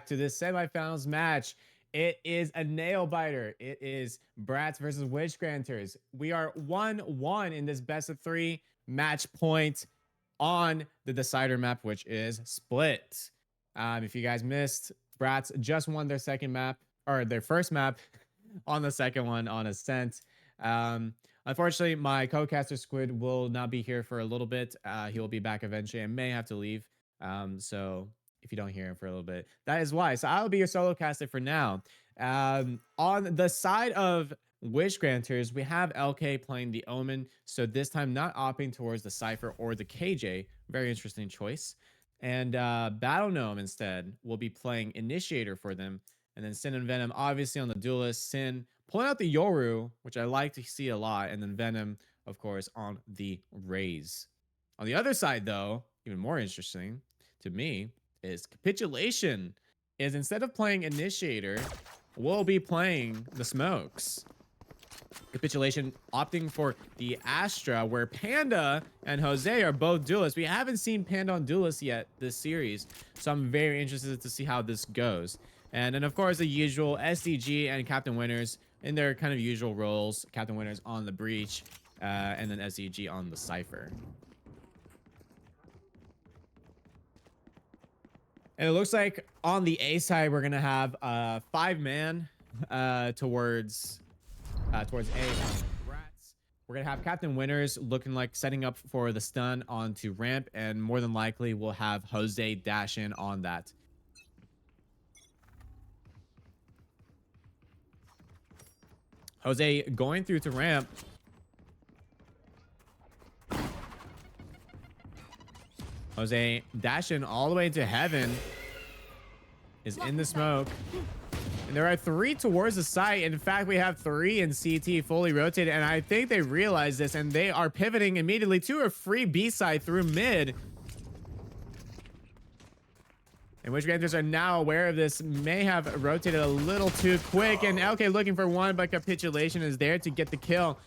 back to this semifinals match. It is a nail biter. It is bRATz versus Witch Granters. We are 1-1 in this best of 3 match point on the decider map, which is split. If you guys missed, bRATz just won their second map, or their first map on the second one on Ascent. Unfortunately, my co-caster Squid will not be here for a little bit. He will be back eventually and may have to leave. So if you don't hear him for a little bit, that is why. So I'll be your solo caster for now. On the side of Witch Granters, we have LK playing the Omen. So this time not opting towards the Cypher or the KJ. Very interesting choice. And Battle Gnome instead will be playing Initiator for them. And then Sin and Venom obviously on the Duelist. Sin pulling out the Yoru, which I like to see a lot. And then Venom, of course, on the Raze. On the other side, though, even more interesting to me, is Capitulation is instead of playing Initiator, we'll be playing the Smokes. Capitulation opting for the Astra, where Panda and Jose are both duelists. We haven't seen Panda on duelists yet this series, so I'm very interested to see how this goes. And then, of course, the usual SDG and Captain Winners in their kind of usual roles. Captain Winners on the Breach, and then SDG on the Cypher. And it looks like on the A side, we're going to have 5-man towards A. bRATz. We're going to have Captain Winners looking like setting up for the stun onto ramp. And more than likely, we'll have Jose dash in on that. Jose going through to ramp. Jose dashing all the way to heaven. Is in the smoke. And there are 3 towards the site. In fact, we have 3 in CT fully rotated. And I think they realize this and they are pivoting immediately to a free B side through mid. And Witch Granters are now aware of this. May have rotated a little too quick. And LK looking for one, but Capitulation is there to get the kill.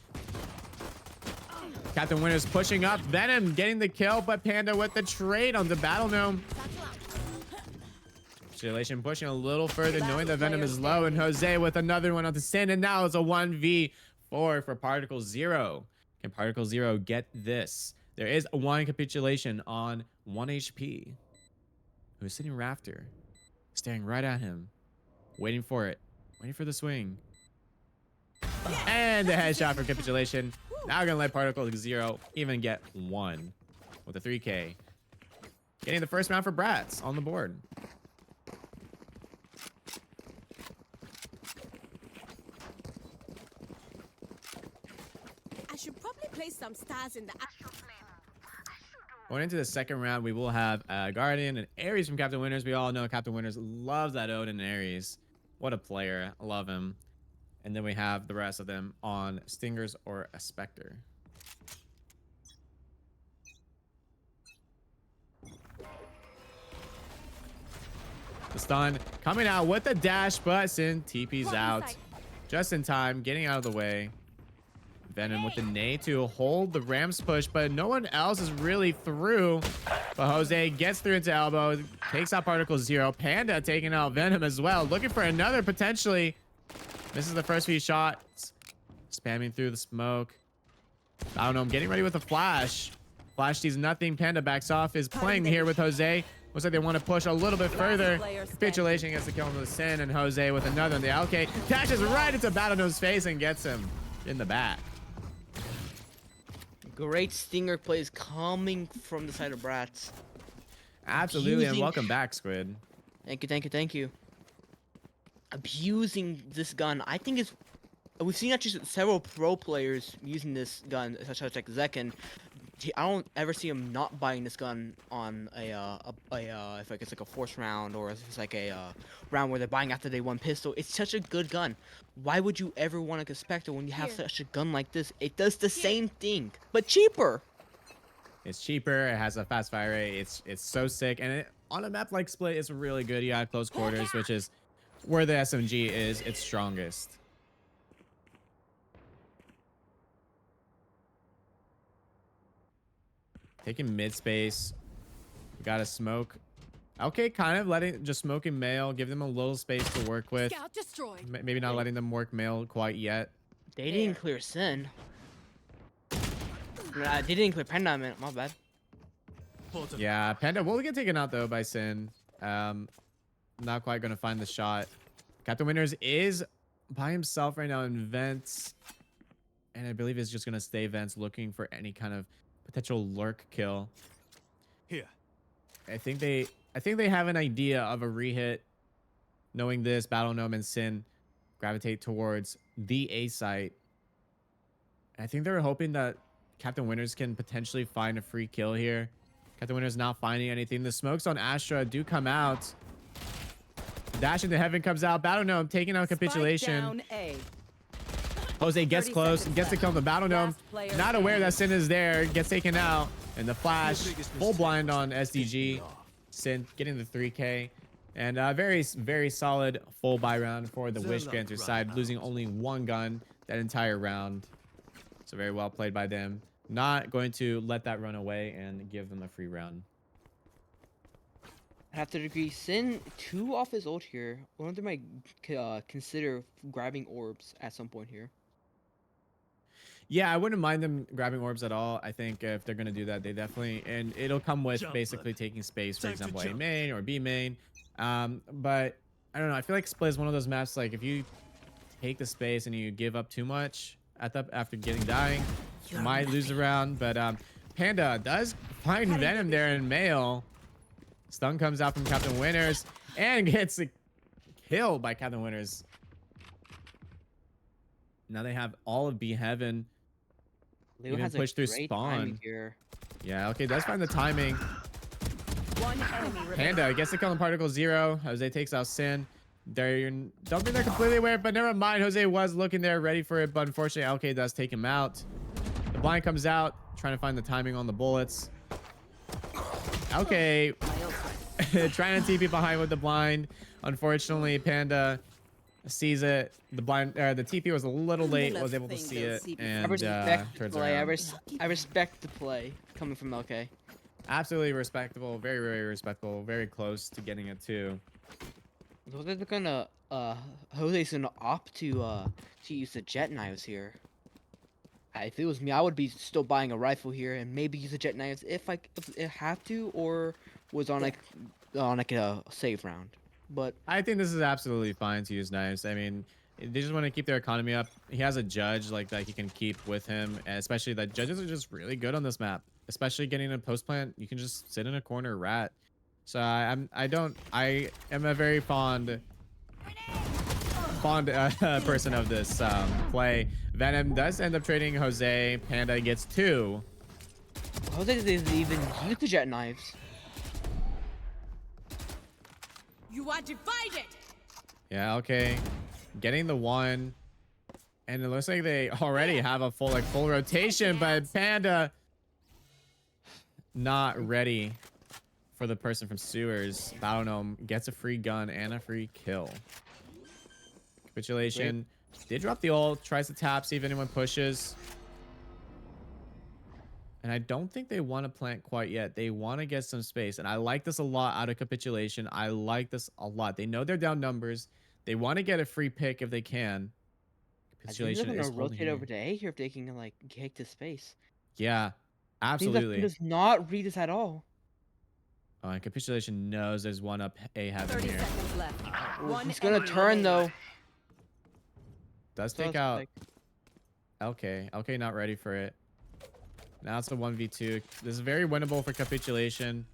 Captain Winners pushing up. Venom getting the kill, but Panda with the trade on the Battle Gnome. Capitulation pushing a little further, knowing that Venom is low. And Jose with another one on the Sin. And now it's a 1v4 for Particle Zero. Can Particle Zero get this? There is one Capitulation on 1 HP. Who's sitting Rafter, staring right at him, waiting for it, waiting for the swing. And the headshot for Capitulation. Now gonna let Particle Zero even get 1 with a 3K. Getting the first round for bRATz on the board. I should probably place some stars in the astral plane. Going into the second round, we will have Guardian and Ares from Captain Winners. We all know Captain Winners loves that Odin and Ares. What a player. I love him. And then we have the rest of them on Stingers or a Spectre. The stun coming out with the dash, but Sin TP's out. Just in time, getting out of the way. Venom with the nade to hold the Rams push, but no one else is really through. But Jose gets through into elbow, takes out Particle Zero. Panda taking out Venom as well, looking for another potentially. Misses the first few shots, spamming through the smoke. I don't know, I'm getting ready with a flash. Flash sees nothing. Panda backs off, is playing here with Jose. Looks like they want to push a little bit further. Capitulation gets the kill on the Sin, and Jose with another on the LK. Dashes right into Battle Gnome's face and gets him in the back. Great stinger plays coming from the side of bRATz. Absolutely, and welcome back, Squid. Thank you, thank you, thank you. Abusing this gun, I think it's... We've seen actually several pro players using this gun, such as like Zekken. I don't ever see him not buying this gun on if like it's like a force round or if it's like a round where they're buying after they won pistol. It's such a good gun. Why would you ever want to get Spectre when you have such a gun like this? It does the same thing, but cheaper. It's cheaper. It has a fast fire rate. It's so sick, and on a map like Split, it's really good. You got close quarters, which is where the SMG is its strongest. Taking mid space. We got a smoke Okay, kind of letting just smoking male, give them a little space to work with. Scout destroyed. Maybe not letting them work male quite yet. They didn't clear Sin. Nah, they didn't clear Panda, man. My bad. Yeah, Panda will get taken out though by Sin. Not quite gonna find the shot. Captain Winners is by himself right now in vents, and I believe is just gonna stay vents, looking for any kind of potential lurk kill. Here. I think they have an idea of a rehit. Knowing this, Battle Gnome and Sin gravitate towards the A site. I think they're hoping that Captain Winners can potentially find a free kill here. Captain Winners not finding anything. The smokes on Astra do come out. Dash into heaven comes out. Battle Gnome taking out capitulation. Down A. Jose gets 30 close, seconds gets to left. kill the Battle Gnome. Last player Not aware that standing. Sin is there. Gets taken out. And the flash, full blind on SDG. Sin getting the 3K. And very, very solid full buy round for the Wish Granter side, losing only one gun that entire round. So very well played by them. Not going to let that run away and give them a free round. I have to agree. Sin 2 off his ult here. One of them might consider grabbing orbs at some point here. Yeah, I wouldn't mind them grabbing orbs at all. I think if they're going to do that, they definitely, and it'll come with basically taking space, for Time to example, A jump. main or B main. But I don't know. I feel like Split is one of those maps, like if you take the space and you give up too much after getting dying, you might lose a round. But Panda does find Venom there in male. Stun comes out from Captain Winners and gets a kill by Captain Winners. Now they have all of B Heaven. Leo Even has a push through great spawn. timing here. Yeah, okay, does find the timing. One enemy remaining. Panda gets the kill on Particle 0. Jose takes out Sin. They don't think they're completely aware, but never mind. Jose was looking there, ready for it, but unfortunately, LK does take him out. The blind comes out, trying to find the timing on the bullets. LK trying to TP behind with the blind. Unfortunately, Panda sees it. The TP was a little late, was able to see it, I and respect the turns play. around. I respect the play coming from LK. Absolutely respectable, very, very respectable, very close to getting it too. Jose's gonna Jose's gonna opt to use the jet knives here. If it was me, I would be still buying a rifle here and maybe use the jet knives if I have to, or was on like a save round. But I think this is absolutely fine to use knives. I mean, they just want to keep their economy up. He has a judge like that he can keep with him, and especially that judges are just really good on this map. Especially getting a post plant, you can just sit in a corner, rat. So I am a very fond person of this play. Venom does end up trading Jose. Panda gets 2. Jose doesn't even use the jet knives. You are divided. Yeah, okay. Getting the 1. And it looks like they already have a full rotation, but Panda not ready for the person from sewers. Battle Gnome gets a free gun and a free kill. Capitulation did drop the ult, tries to tap, see if anyone pushes. And I don't think they want to plant quite yet. They want to get some space. And I like this a lot out of Capitulation. I like this a lot. They know they're down numbers. They want to get a free pick if they can. I think they're Capitulation gonna is rotate over holding to A here if they can like take the space. Yeah, I think absolutely. that does not read this at all. Oh, and Capitulation knows there's one up A heaven 30 here. seconds left. One He's gonna enemy turn remaining. though. Does So take it's out like- LK. LK not ready for it. Now it's a 1v2. This is very winnable for Capitulation.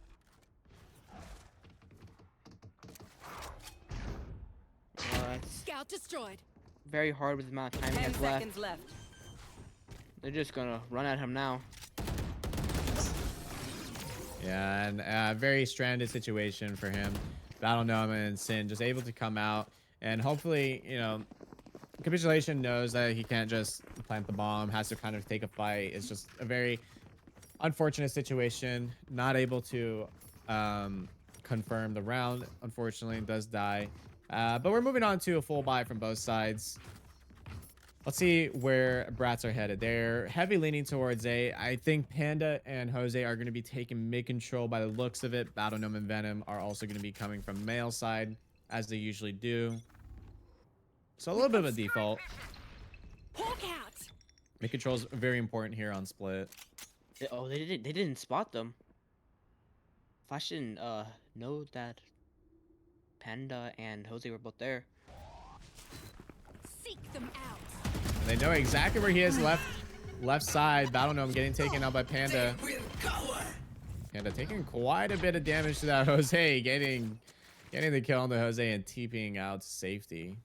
It's Scout destroyed. very hard with the amount of time he 10 has left. seconds left. They're just gonna run at him now. Yeah, and a very stranded situation for him. Battle Gnome and Sin just able to come out, and hopefully, you know, Capitulation knows that he can't just plant the bomb, has to kind of take a fight. It's just a very unfortunate situation. Not able to confirm the round, unfortunately, does die. But we're moving on to a full buy from both sides. Let's see where bRATz are headed. They're heavy leaning towards A. I think Panda and Jose are going to be taking mid control by the looks of it. Battle Gnome and Venom are also going to be coming from male side, as they usually do. So a little bit of a default. Hawk out. Mid control is very important here on split. Oh, they didn't spot them. Flash didn't know that Panda and Jose were both there. Seek them out. And they know exactly where he is, left side. Battle Gnome getting taken out by Panda. Panda taking quite a bit of damage to that Jose, getting the kill on the Jose and TPing out to safety.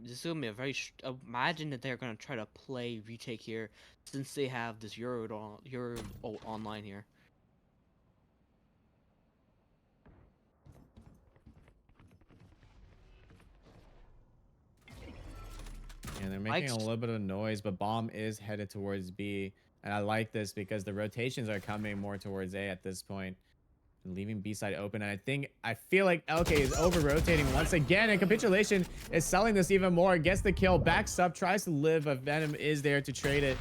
This is gonna be a very. Imagine that they're gonna try to play retake here, since they have this Euro online here. And they're making a little bit of noise, but bomb is headed towards B. And I like this because the rotations are coming more towards A at this point, and leaving B side open. And I feel like LK is over rotating once again, and Capitulation is selling this even more. Gets the kill, backs up, tries to live, but Venom is there to trade it.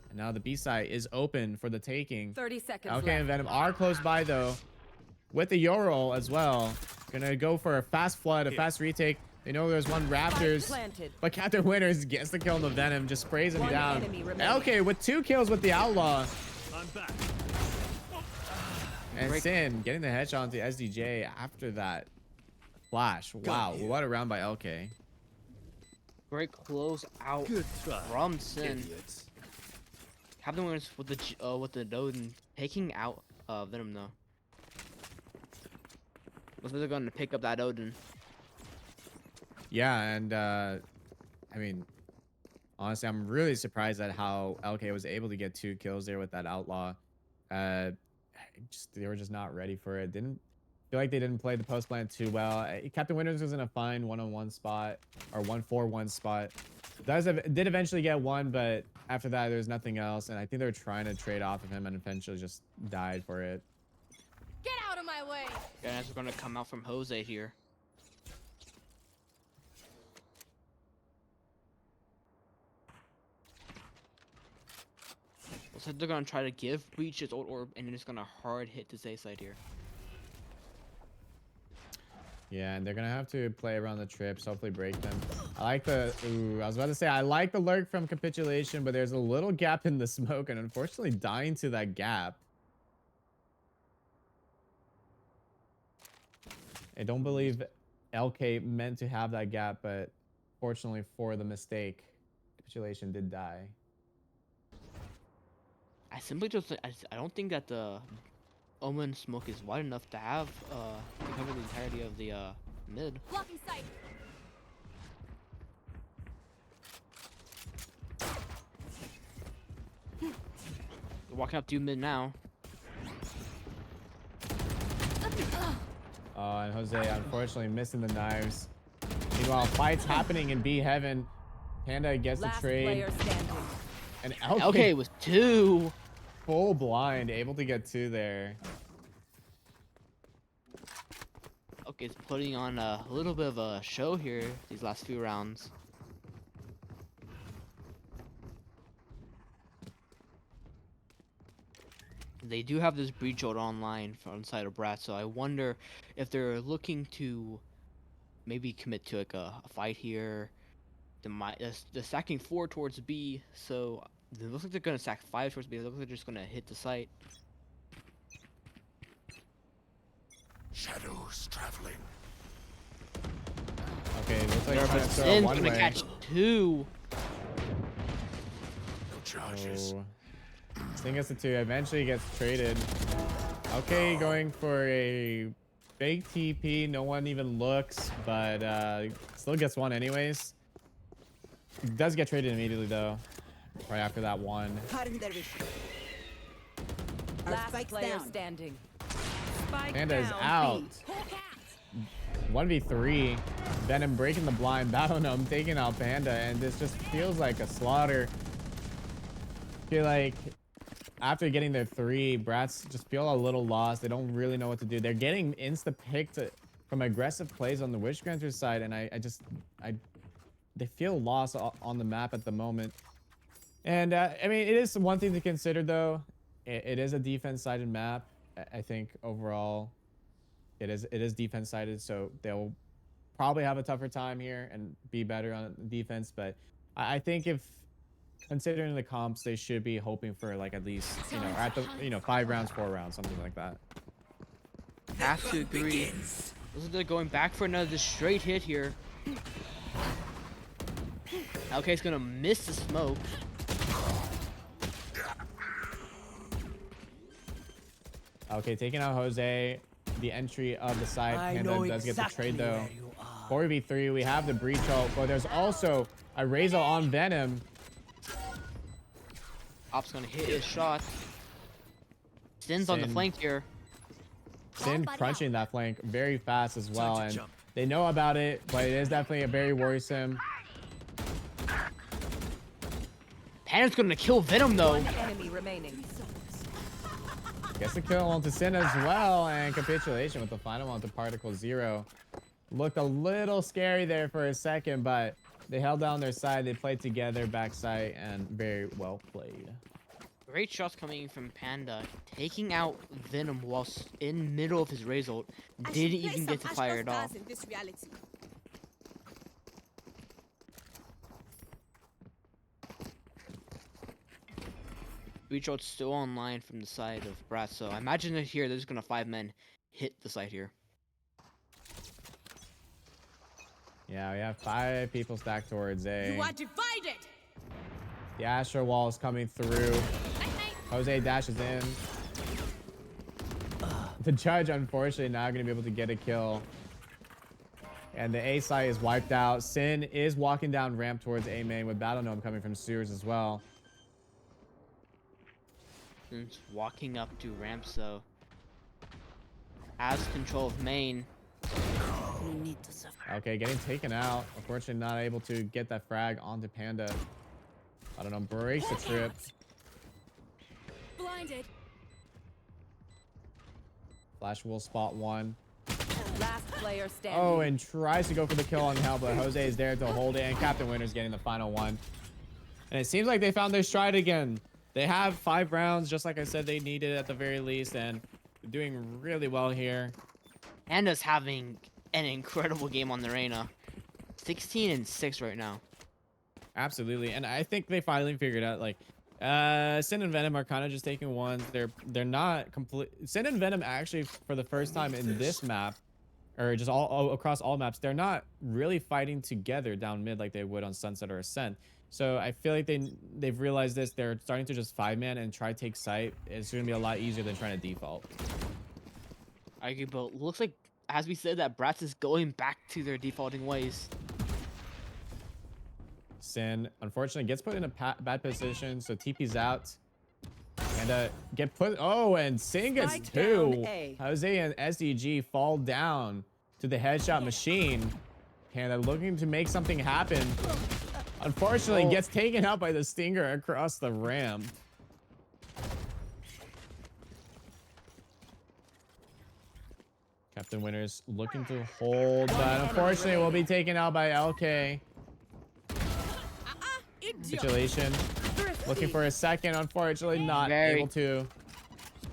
And now the B side is open for the taking. 30 seconds LK left. and Venom are close by though, with the Yorol as well. Gonna go for a fast flood, a fast retake. They know there's one Raptors, planted. but Captain Winners gets the kill on the Venom, just sprays him One down. enemy remaining. LK with 2 kills with the Outlaw. I'm back. And Sin getting the headshot onto SDJ after that flash. Wow, what a round by LK. Great close out Good try. from Sin. Idiots. Captain Winners with the Doden taking out Venom though. Looks like they're going to pick up that Odin. Yeah, and I mean, honestly, I'm really surprised at how LK was able to get 2 kills there with that Outlaw. They were just not ready for it. Didn't feel like they didn't play the post plan too well. Captain Winners was in a fine 1-on-1 spot, or 1-4-1 spot. Did eventually get one, but after that, there was nothing else. And I think they were trying to trade off of him and eventually just died for it. Get out of my way. Guys are going to come out from Jose here. Looks like they're going to try to give Breach his ult orb, and then it's going to hard hit the A side here. Yeah, and they're gonna have to play around the trips, hopefully break them. I like the I was about to say I like the lurk from Capitulation, but there's a little gap in the smoke, and unfortunately dying to that gap. I don't believe LK meant to have that gap, but fortunately for the mistake, Capitulation did die. I simply just I don't think that the Omen smoke is wide enough to have to cover the entirety of the mid. Blocking sight. They're walking up to mid now. And Jose unfortunately missing the knives. Meanwhile, fights happening in B heaven. Panda gets the Last trade, player standing. and LK Okay, with 2. full blind, able to get 2 there. Okay, it's putting on a little bit of a show here these last few rounds. They do have this breach ult online from side of bRATz, so I wonder if they're looking to maybe commit to like a fight here. They're stacking 4 towards B, so it looks like they're gonna stack 5 towards B. It looks like they're just gonna hit the site. Shadows traveling. Okay, looks like There, trying but to throw Sin's one gonna way. catch 2. No charges. Oh. Sting gets the 2, eventually gets traded. Okay, going for a fake TP. No one even looks, but still gets 1 anyways. Does get traded immediately though, right after that 1. Last player standing. Spike Panda is down, out. B. Hawk out. 1v3. Venom breaking the blind. Battle Gnome taking out Panda, and this just feels like a slaughter. I feel like after getting their 3, bRATz just feel a little lost. They don't really know what to do. They're getting insta-picked from aggressive plays on the Witch Granter's side, and I they feel lost on the map at the moment. And I mean, it is one thing to consider though. It is a defense-sided map. I think overall, it is defense-sided, so they'll probably have a tougher time here and be better on defense. But I think if considering the comps, they should be hoping for like at least at the 5 rounds, 4 rounds, something like that. Have to agree. Looks like they're going back for another straight hit here. LK's gonna miss the smoke. Okay, taking out Jose. The entry of the side. Panda does get the trade though. 4v3. We have the breach ult, but there's also a Razor on Venom. Op's gonna hit his shot. Sin's on the Sin. flank here. Sin crunching that flank very fast as well, and they know about it, but it is definitely a very worrisome. Panda's gonna kill Venom though. One enemy remaining. Gets the kill onto Sin as well, and capitulation with the final one to Particle 0. Looked a little scary there for a second, but they held down their side. They played together, backside, and very well played. Great shots coming in from Panda, taking out Venom whilst in middle of his Razor ult. Didn't even get to fire it off. Breach ult's still online from the side of bRATz, so I imagine that here there's gonna 5 men hit the site here. Yeah, we have 5 people stacked towards A. You are divided. The Astro wall is coming through. Jose dashes in. The judge, unfortunately, not going to be able to get a kill. And the A site is wiped out. Sin is walking down ramp towards A main with Battle Gnome coming from sewers as well. Sin's walking up to ramp, so has control of main. Okay, getting taken out. Unfortunately, not able to get that frag onto Panda. I don't know, breaks the trip. Blinded. Flash will spot one. Last player standing. Oh, and tries to go for the kill on Hell, but Jose is there to hold it, and Captain Winner's getting the final one. And it seems like they found their stride again. They have 5 rounds, just like I said they needed at the very least, and they're doing really well here. Panda's having an incredible game on the arena. 16-6 right now. Absolutely, and I think they finally figured out, like, Sin and Venom are kind of just taking ones. They're not complete. Sin and Venom actually, for the first time in this map, or just all across all maps, they're not really fighting together down mid like they would on Sunset or Ascent. So I feel like they've realized this. They're starting to just 5-man and try to take site. It's going to be a lot easier than trying to default. I agree, but looks like, as we said, that bRATz is going back to their defaulting ways. Sin, unfortunately, gets put in a bad position, so TP's out. And get put... Oh, and Sin gets Spike 2. down A. Jose and SDG fall down to the headshot machine. Panda looking to make something happen. Unfortunately, gets taken out by the Stinger across the ramp. Captain Winners looking to hold, but unfortunately will be taken out by LK. Capitulation. Looking for a second, unfortunately not able to.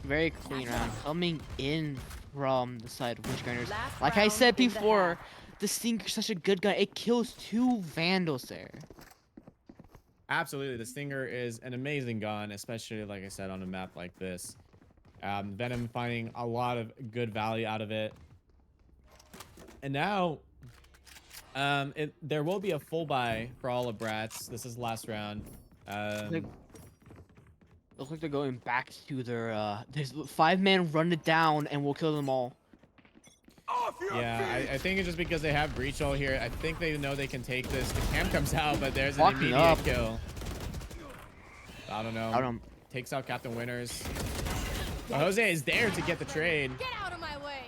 Very clean round. Coming in from the side of Witchgunners. Last Like I round said in the before, half. the Stinger's such a good gun. It kills 2 Vandals there. Absolutely, the Stinger is an amazing gun, especially like I said on a map like this. Venom finding a lot of good value out of it. And now, there will be a full buy for all of bRATz. This is last round. Looks like they're going back to their there's 5-man run it down and we'll kill them all. Yeah, I think it's just because they have breach ult here. I think they know they can take this. The cam comes out, but there's an Walking immediate up. kill. I don't know. I don't- Takes out Captain Winners. But Jose is there to get the trade. Get out of my way.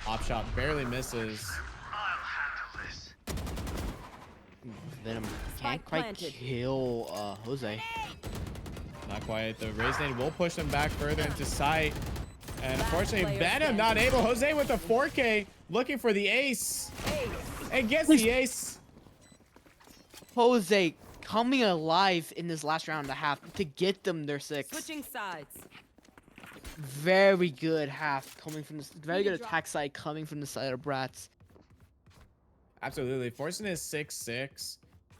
Op shot barely misses. Venom Spike can't quite planted. kill Jose. Not quite. The raise nade will push them back further into sight. And unfortunately, player Venom not able. Jose with the 4K looking for the ace. And gets the ace. Jose coming alive in this last round and a half to get them their 6. Switching sides. Very good half coming from this. Very Need a good drop. attack side coming from the side of bRATz. Absolutely. Forcing is 6-6.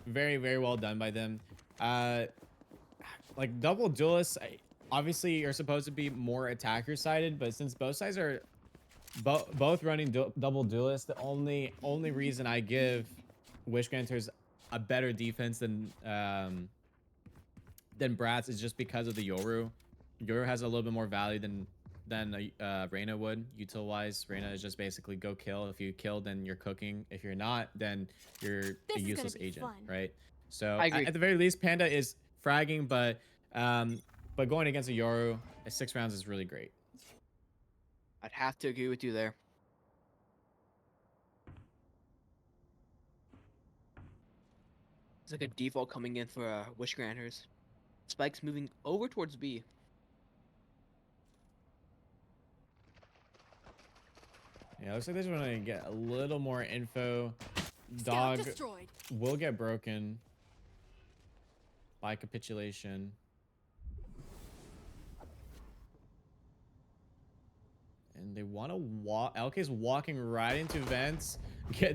Very, very well done by them. Like double duelists, obviously you're supposed to be more attacker sided, but since both sides are both running double duelists, the only reason I give Wishgranters a better defense than bRATz is just because of the Yoru. Yoru has a little bit more value than Reyna would. Util wise, Reyna is just basically go kill. If you kill, then you're cooking. If you're not, then you're a This is useless gonna be agent, fun. right? So I agree. at the very least, Panda is fragging, but going against a Yoru at 6 rounds is really great. I'd have to agree with you there. It's like a default coming in for Wishgranters. Spike's moving over towards B. Yeah, looks like they just want to get a little more info. Scout Dog destroyed. will get broken by capitulation. And they want to walk. LK's walking right into vents.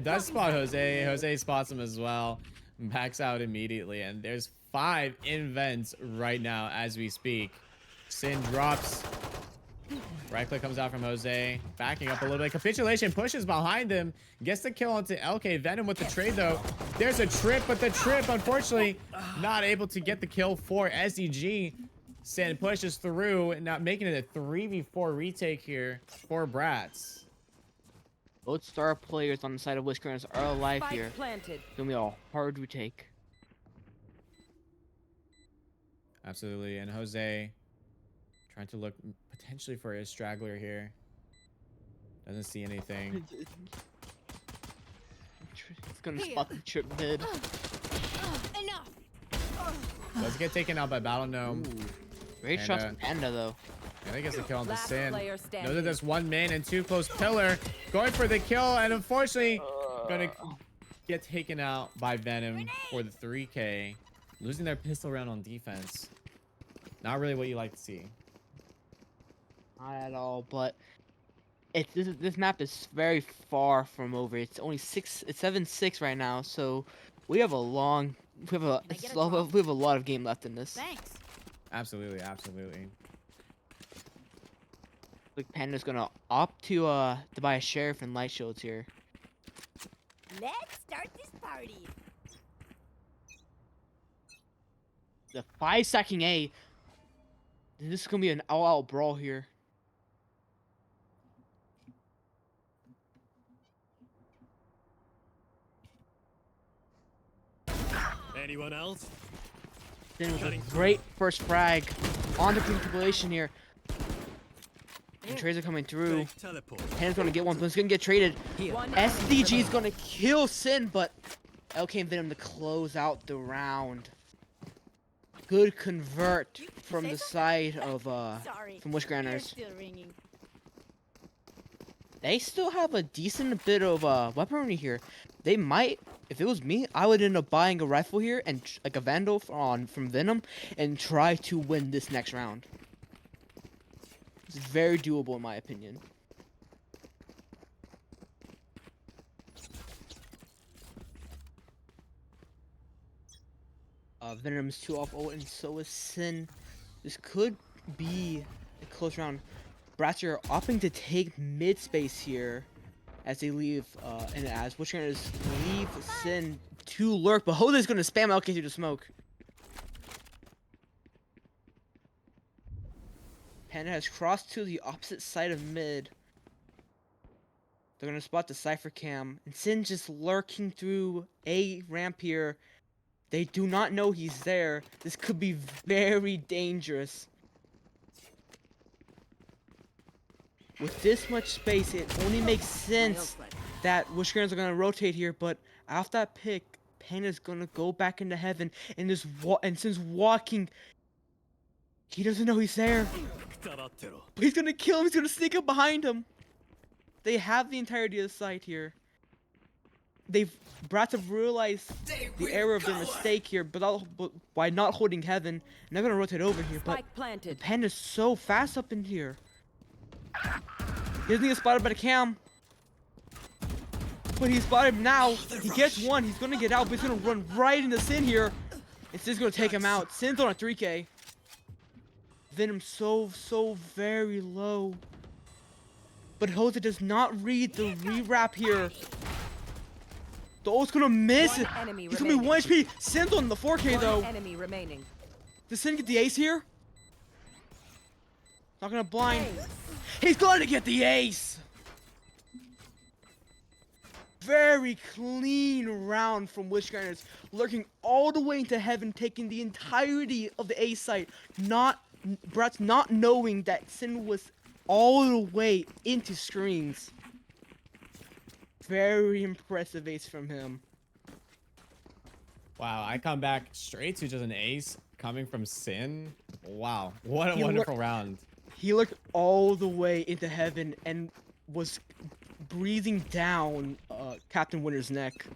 Does spot Jose. Jose spots him as well. Backs out immediately. And there's 5 in vents right now as we speak. Sin drops. Right click comes out from Jose. Backing up a little bit. Capitulation pushes behind him. Gets the kill onto LK. Venom with the trade though. There's a trip, but the trip unfortunately not able to get the kill for SEG. Sin pushes through, not making it a 3v4 retake here for bRATz. Both star players on the side of Wishgranters are alive Spike here. planted. It's gonna be a hard retake. Absolutely. And Jose trying to look potentially for a straggler here. Doesn't see anything. It's gonna spot the trip mid. Enough. Does get taken out by Battle Gnome. Great shots from Panda though. I think it's a kill on the Last Sin. player Knows that standing. there's 1 main and 2 close pillar. Going for the kill, and unfortunately gonna get taken out by Venom for the 3K. Losing their pistol round on defense. Not really what you like to see. Not at all, but this map is very far from over. It's only 7-6 right now, so we have a lot of game left in this. Thanks. Absolutely, absolutely. Like Panda's gonna opt to buy a sheriff and light shields here. Let's start this party. The 5-stacking A. This is gonna be an all-out brawl here. Anyone else? Then with a great first frag on the capitulation here. And trades are coming through. Big teleport. Panda's gonna get one, but it's gonna get traded. One SDG is gonna kill Sin, but LK and Venom to close out the round. Good convert from say the something? side of Sorry. from Ears Wishgranters. still ringing. They still have a decent bit of weaponry here. They might, if it was me, I would end up buying a rifle here and like a Vandal from Venom and try to win this next round. It's very doable in my opinion. Venom's 2 off ult and so is Sin. This could be a close round. bRATz are opting to take mid space here as they leave, and as Wishgranters leave Sin to lurk, but Jose's gonna spam LK through the smoke. Panda has crossed to the opposite side of mid. They're gonna spot the Cypher cam, and Sin just lurking through a ramp here. They do not know he's there. This could be very dangerous. With this much space, it only makes sense that Wishgranters are gonna rotate here, but after that pick, Panda's gonna go back into heaven and since walking, he doesn't know he's there. Kutarattero. But he's gonna kill him, he's gonna sneak up behind him. They have the entirety of the site here. bRATz have realized the error of their mistake here, but by not holding heaven, and they're gonna rotate over here. But Spike planted. Panda's so fast up in here. He doesn't get spotted by the cam. But he's spotted him now. He gets one. He's gonna get out, but he's gonna run right into Sin here. And Sin's gonna take him out. Sin's on a 3K. Venom so very low. But Jose does not read the re-wrap here. The ult's gonna miss it. One enemy He's gonna be remaining. 1 HP. Sin's on the 4K One though. enemy remaining. Does Sin get the ace here? Not gonna blind. He's going to get the ace! Very clean round from Wishgrinders, lurking all the way into heaven, taking the entirety of the ace site. bRATz not knowing that Sin was all the way into screens. Very impressive ace from him. Wow, I come back straight to just an ace coming from Sin. Wow, what a He wonderful round. He looked all the way into heaven and was breathing down Captain Winter's neck.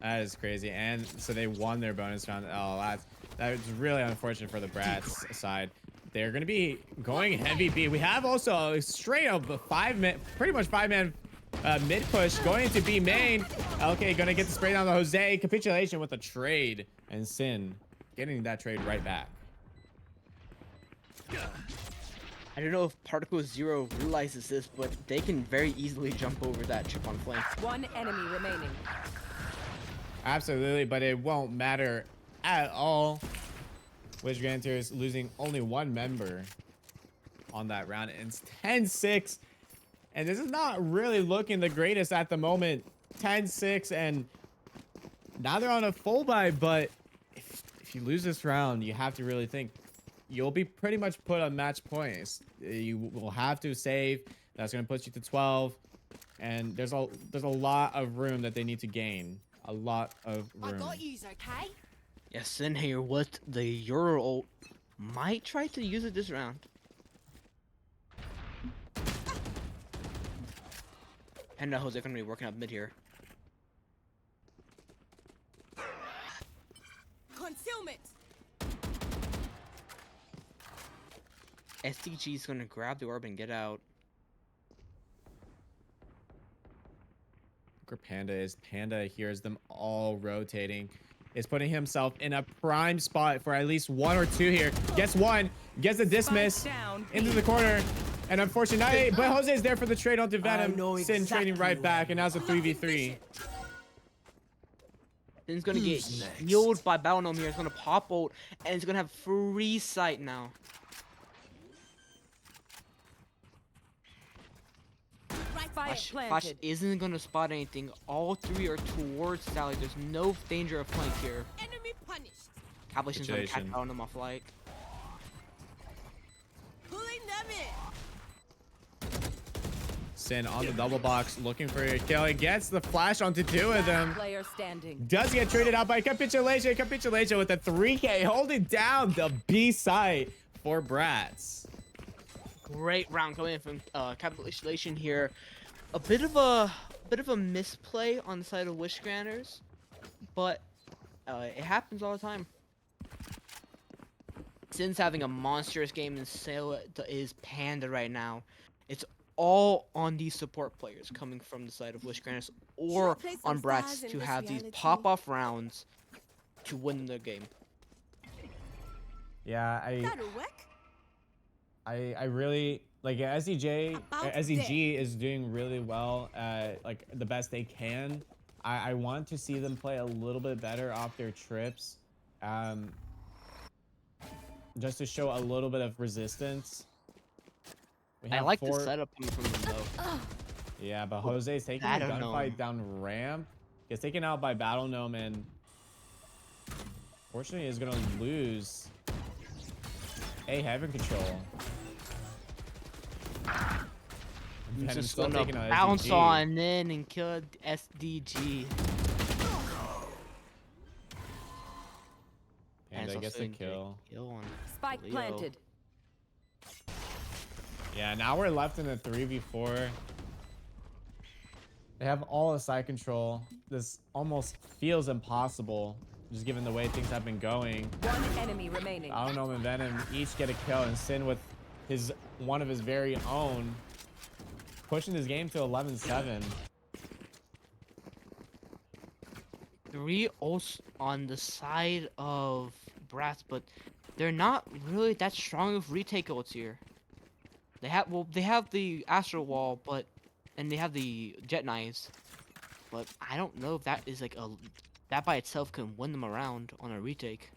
That is crazy. And so they won their bonus round. Oh, that's really unfortunate for the bRATz side. They're going to be going heavy B. We have also a straight up pretty much five-man mid push going into B main. Okay, going to get the spray down to Jose. Capitulation with a trade. And Sin getting that trade right back. I don't know if Particle Zero realizes this, but they can very easily jump over that chip on flank. One enemy remaining. Absolutely, but it won't matter at all. Wishgranter is losing only one member on that round. And it's 10-6. And this is not really looking the greatest at the moment. 10-6, and now they're on a full buy, but if you lose this round, you have to really think. You'll be pretty much put on match points. You will have to save. That's going to put you to 12. And there's a lot of room that they need to gain. A lot of I room. got yous, okay? Yes, Sin here with the Euro ult might try to use it this round. And now Jose gonna be working up mid here. Concealment. SDG is gonna grab the orb and get out. Look where Panda is. Panda hears them all rotating. Is putting himself in a prime spot for at least one or two here. Gets one. Gets a dismiss Spike down. into the corner. And unfortunately, but Jose is there for the trade onto Venom. know Sin trading exactly right back, and now it's a 3v3. Sin's gonna get healed by Battle Gnome here. It's gonna pop ult, and it's gonna have free sight now. Right Spike Flash planted. isn't gonna spot anything. All three are towards Sally. There's no danger of flank here. enemy punished. Capitulation's gonna catch Capitulation. Battle Gnome off light. Pulling them in. Sin on the double box, looking for a kill. He gets the flash onto two of them. Player standing. Does get traded out by Capitulation. Capitulation with a 3K, holding down the B site for bRATz. Great round coming in from Capitulation here. A bit of a misplay on the side of Wishgranders, but it happens all the time. Sin's having a monstrous game, and so is Panda right now. It's all on these support players coming from the side of Wishgranders or Should I play on some bRATz stars in to this have these reality? pop-off rounds to win the game. Yeah, That'll work. I really like SEJ. About SEG is doing really well. Like the best they can. I want to see them play a little bit better off their trips, just to show a little bit of resistance. We I have like four- the setup coming from them though. Yeah, but Jose's taking a Battle gunfight Gnome. down ramp. Gets taken out by Battle Gnome, and fortunately is gonna lose a heaven control. He's Venom's just still gonna taking a bounce SDG. on in and kill SDG. And I it's guess also the gonna get kill. kill on Spike Leo. planted. Yeah, now we're left in a 3v4. They have all the side control. This almost feels impossible, just given the way things have been going. One enemy remaining. Battlenome and Venom each get a kill, and Sin with one of his very own, pushing this game to 11-7. 3 ults on the side of bRATz, but they're not really that strong of retake ults here. They have the Astral Wall, and they have the Jet Knives, but I don't know if that is like that by itself can win them around on a retake.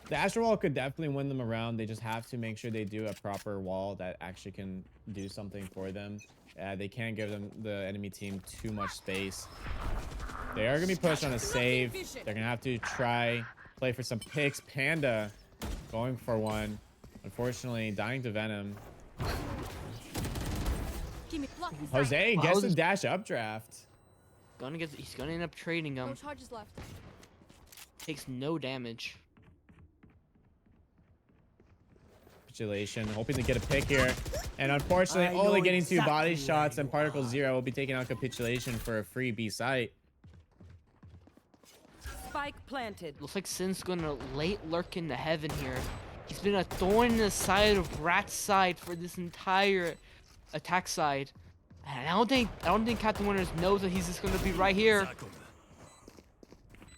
The Astral Wall could definitely win them around. They just have to make sure they do a proper wall that actually can do something for them. They can't give the enemy team too much space. They are going to be pushed on a save. They're going to have to play for some picks. Panda going for one. Unfortunately, dying to Venom. Give me block. Jose gets the dash updraft. He's gonna end up trading No him. charges left. Takes no damage. Capitulation, hoping to get a pick here. And unfortunately, only getting 2 body shots, and Particle Zero will be taking out Capitulation for a free B site. Spike planted. Looks like Sin's gonna late lurk into heaven here. He's been a thorn in the side of bRATZ's side for this entire attack side. And I don't think Captain Winners knows that he's just gonna be right here.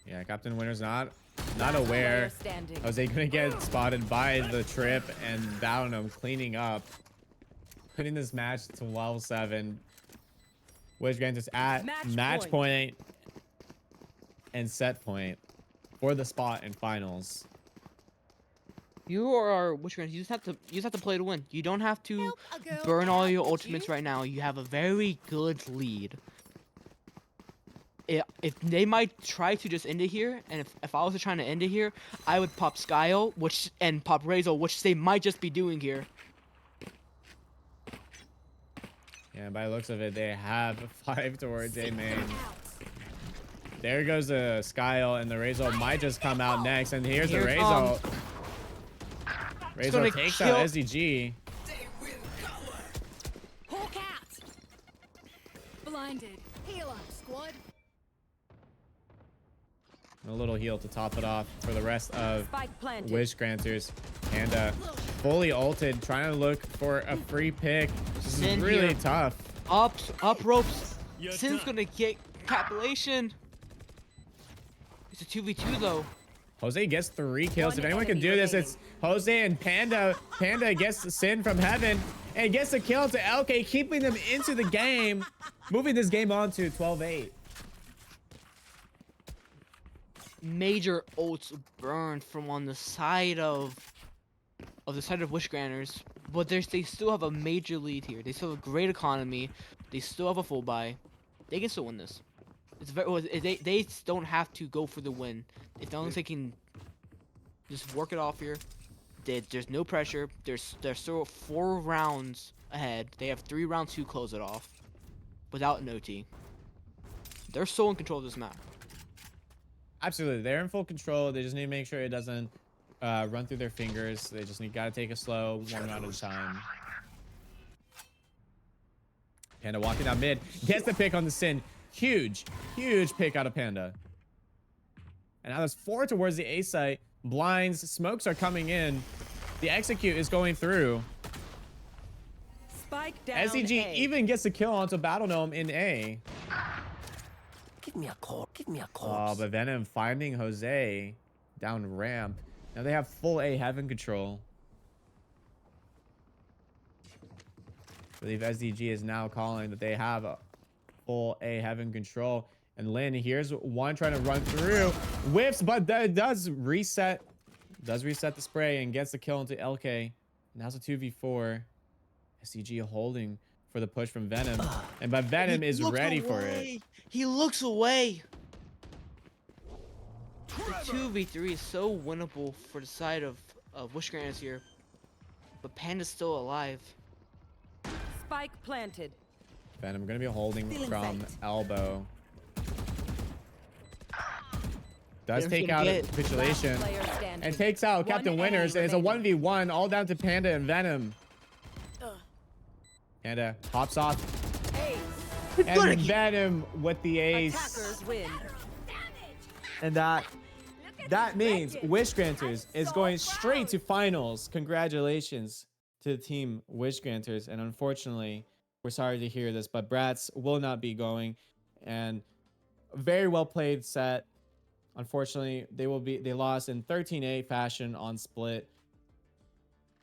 Yeah, Captain Winner's not aware. Standing. Jose gonna get spotted by the trip, and Battlenome cleaning up, putting this match to 12-7. Wishgranters at match point and set point for the spot in finals. You are Wishgranters. You just have to play to win. You don't have to Help a girl burn all out, your would ultimates you? right now. You have a very good lead. If they might try to just end it here, and if I was trying to end it here, I would pop Skyo, and pop Razor, which they might just be doing here. Yeah, by the looks of it, they have 5 towards A main. There goes the Skyle, and the Razor might just come out next. And here's the Here Razor. comes- Razor gonna takes kill- out SDG. Hawk out. Blinded. Heal up, squad. A little heal to top it off for the rest of Spike planted. Wishgranters. And fully ulted, trying to look for a free pick. This is Sin really here. tough. Up ropes. You're Sin's done. gonna get capitulation. It's a 2v2 though. Jose gets 3 kills. One If anyone can enemy do this, remaining. it's Jose and Panda. Panda gets the Sin from heaven and gets the kill to LK, keeping them into the game, moving this game on to 12-8. Major ults burned from on the side of Wishgranters, but they still have a major lead here. They still have a great economy. They still have a full buy. They can still win this. They don't have to go for the win. As long as they can just work it off here. There's no pressure. They're still 4 rounds ahead. They have 3 rounds to close it off without an OT. They're still in control of this map. Absolutely, they're in full control. They just need to make sure it doesn't run through their fingers. They just gotta take it slow, one round at a time. Panda walking down mid, gets the pick on the Sin. Huge pick out of Panda. And now there's 4 towards the A site. Blinds, smokes are coming in. The execute is going through. Spike down. SEG A. even gets the kill onto Battlenome in A. Give me a call. Give me a Oh, call. but Venom finding Jose down ramp. Now they have full A heaven control. I believe SDG is now calling that they have a full A heaven control. And Lin, here's one trying to run through. Whiffs, but that does reset. Does reset the spray and gets the kill into LK. Now it's a 2v4. SDG holding for the push from Venom. And but Venom He is looks ready for it. away. He looks away. The 2v3 is so winnable for the side of Wishgranters here. But Panda's still alive. Spike planted. Venom gonna be holding Feeling from faked. elbow. Does Venom's take gonna out a get capitulation Player standing. and takes out One Captain enemy Winners. And it's a remaining. 1v1 all down to Panda and Venom. Ugh. Panda hops off. Ace. We're gonna And keep- Venom with the ace. Attackers win. And that means Wish Granters is going straight to finals. Congratulations to the team Wish Granters. And unfortunately, we're sorry to hear this, but bRATz will not be going. And very well played set. Unfortunately, they lost in 13-8 fashion on split.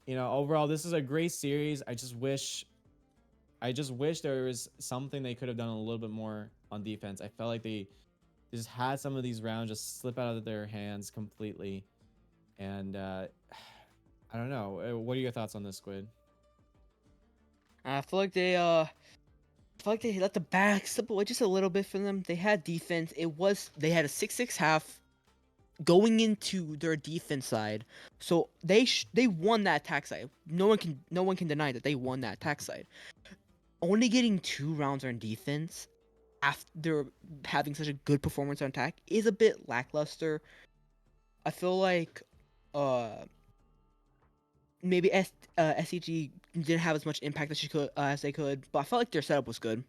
You know, overall, this is a great series. I just wish there was something they could have done a little bit more on defense. I felt like they just had some of these rounds just slip out of their hands completely. And I don't know. What are your thoughts on this, Squid? I feel like they let the back slip away just a little bit from them. They had defense. They had a 6-6 half going into their defense side, so they won that attack side. No one can deny that they won that attack side. Only getting 2 rounds on defense after having such a good performance on attack is a bit lackluster. I feel like maybe SEG didn't have as much impact as they could, but I felt like their setup was good.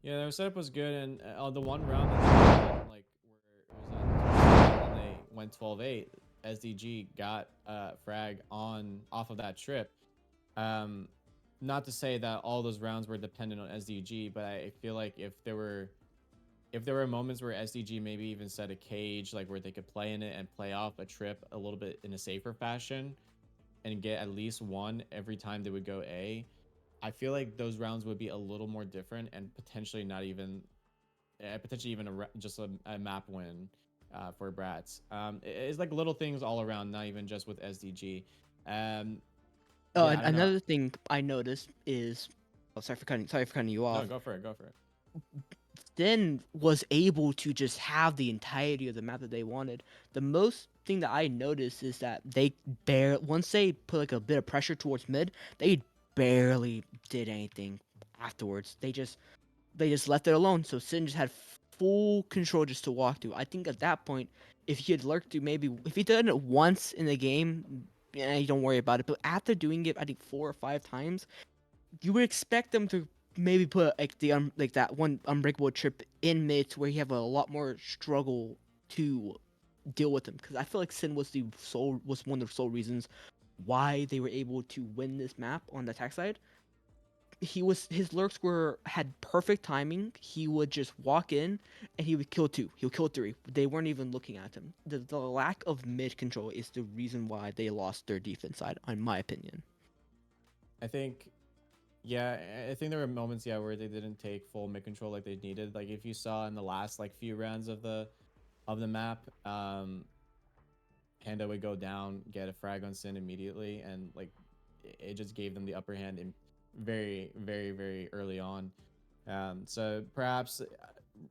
Yeah, their setup was good, and the one round that they won, like where it was when they went 12-8, SDG got frag off of that trip. Not to say that all those rounds were dependent on SDG, but I feel like if there were moments where SDG maybe even set a cage, like where they could play in it and play off a trip a little bit in a safer fashion and get at least one every time they would go A, I feel like those rounds would be a little more different and potentially not even just a map win for bRATz. It's like little things all around, not even just with SDG. Yeah, I don't know. Another thing I noticed is, sorry for cutting you off. No, go for it. Then was able to just have the entirety of the map that they wanted. The most thing that I noticed is that once they put like a bit of pressure towards mid, they barely did anything afterwards. They just left it alone. So Sin just had full control just to walk through. I think at that point, if he had lurked through, maybe if he did it once in the game, yeah, you don't worry about it. But after doing it, I think 4 or 5 times, you would expect them to maybe put like that one unbreakable trip in mid to where you have a lot more struggle to deal with them. Because I feel like Sin was one of the sole reasons why they were able to win this map on the attack side. His lurks had perfect timing. He would just walk in and he would kill 2. He'll kill 3. They weren't even looking at him. The lack of mid control is the reason why they lost their defense side, in my opinion. I think there were moments, where they didn't take full mid control like they needed. Like if you saw in the last like few rounds of the map, Panda would go down, get a frag on Sin immediately, and like it just gave them the upper hand in very, very, very early on. So perhaps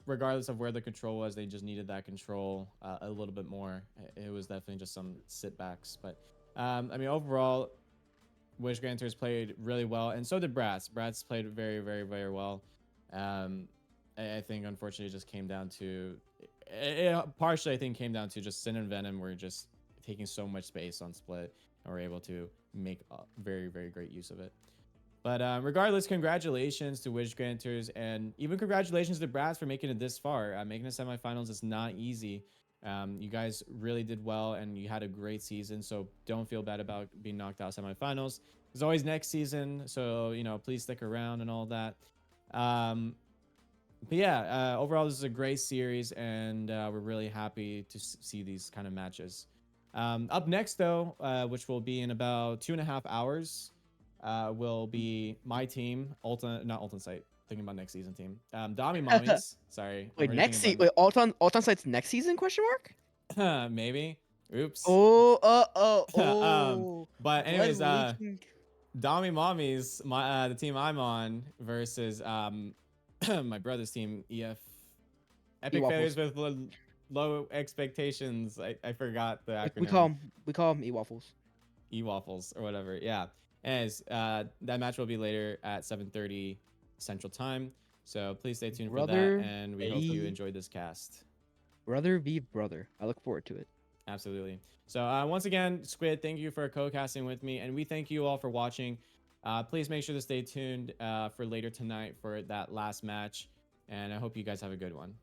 regardless of where the control was, they just needed that control a little bit more. It was definitely just some sitbacks, but I mean overall, Wish Granters played really well, and so did bRATz. bRATz played very, very, very well. I think unfortunately it just came down to partially. I think came down to just Sin and Venom were just taking so much space on split and were able to make very, very great use of it. But regardless, congratulations to Wish Granters, and even congratulations to bRATz for making it this far. Making the semifinals is not easy. You guys really did well, and you had a great season, so don't feel bad about being knocked out semifinals. There's always next season, so please stick around and all that. But yeah, overall this is a great series, and we're really happy to see these kind of matches. Up next though, which will be in about 2.5 hours, will be my team, not Ultimate Sight, thinking about next season team. Dami Mommies, sorry. Wait, Alton Sight's next season? Question mark? Maybe. Oops. But anyways, Dami Mommies, the team I'm on versus my brother's team, Epic Failures with low expectations. I forgot the acronym. We call them E-Waffles. E-Waffles or whatever. Yeah. Anyways, that match will be later at 7:30 Central Time. So please stay tuned for that, and we hope you enjoyed this cast. Brother v brother. I look forward to it. Absolutely. So once again, Squid, thank you for co-casting with me, and we thank you all for watching. Please make sure to stay tuned for later tonight for that last match. And I hope you guys have a good one.